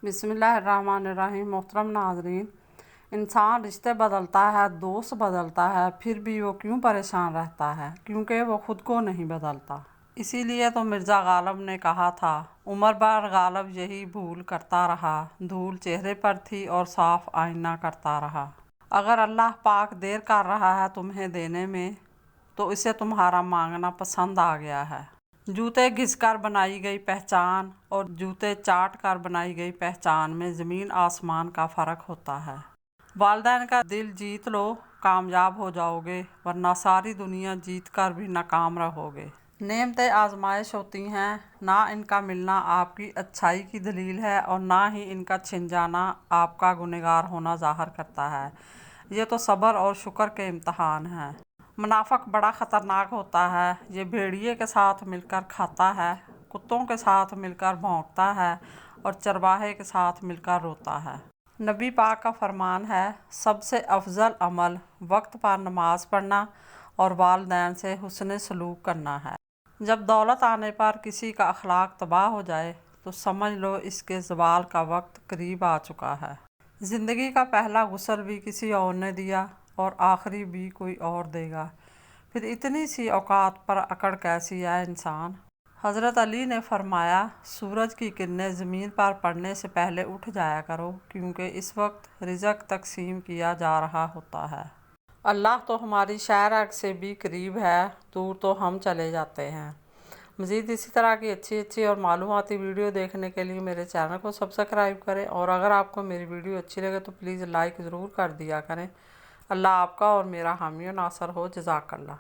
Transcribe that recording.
बिस्मिल्लाहिर्रहमानिर्रहीम। मोहतरम नाज़रीन, इंसान रिश्ते बदलता है, दोस्त बदलता है, फिर भी वो क्यों परेशान रहता है? क्योंकि वो ख़ुद को नहीं बदलता। इसीलिए तो मिर्ज़ा गालिब ने कहा था, उम्र भर गालिब यही भूल करता रहा, धूल चेहरे पर थी और साफ आईना करता रहा। अगर अल्लाह पाक देर कर रहा है तुम्हें देने में, तो इसे तुम्हारा मांगना पसंद आ गया है। जूते घिसकर बनाई गई पहचान और जूते चाट कर बनाई गई पहचान में ज़मीन आसमान का फ़र्क होता है। वालिदैन का दिल जीत लो, कामयाब हो जाओगे, वरना सारी दुनिया जीत कर भी नाकाम रहोगे। नेमतें आजमाइश होती हैं, ना इनका मिलना आपकी अच्छाई की दलील है और ना ही इनका छिन जाना आपका गुनहगार होना ज़ाहिर करता है। ये तो सब्र और शुक्र के इम्तहान हैं। मुनाफिक बड़ा ख़तरनाक होता है। ये भेड़िए के साथ मिलकर खाता है, कुत्तों के साथ मिलकर भौंकता है और चरवाहे के साथ मिलकर रोता है। नबी पाक का फरमान है, सबसे अफजल अमल वक्त पर नमाज पढ़ना और वालिदैन से हुस्न सलूक करना है। जब दौलत आने पर किसी का अखलाक तबाह हो जाए तो समझ लो इसके ज़वाल का वक्त करीब आ चुका है। ज़िंदगी का पहला गुस्ल भी किसी और ने दिया और आखिरी भी कोई और देगा, फिर इतनी सी औकात पर अकड़ कैसी है इंसान। हज़रत अली ने फरमाया, सूरज की किरणें ज़मीन पर पड़ने से पहले उठ जाया करो, क्योंकि इस वक्त रिज़्क़ तकसीम किया जा रहा होता है। अल्लाह तो हमारी शायराग से भी करीब है, दूर तो हम चले जाते हैं। मज़ीद इसी तरह की अच्छी और मालूमाती वीडियो देखने के लिए मेरे चैनल को सब्सक्राइब करें, और अगर आपको मेरी वीडियो अच्छी लगे तो प्लीज़ लाइक ज़रूर कर दिया करें। अल्लाह आपका और मेरा हामी और नासर हो। जज़ाकल्लाह।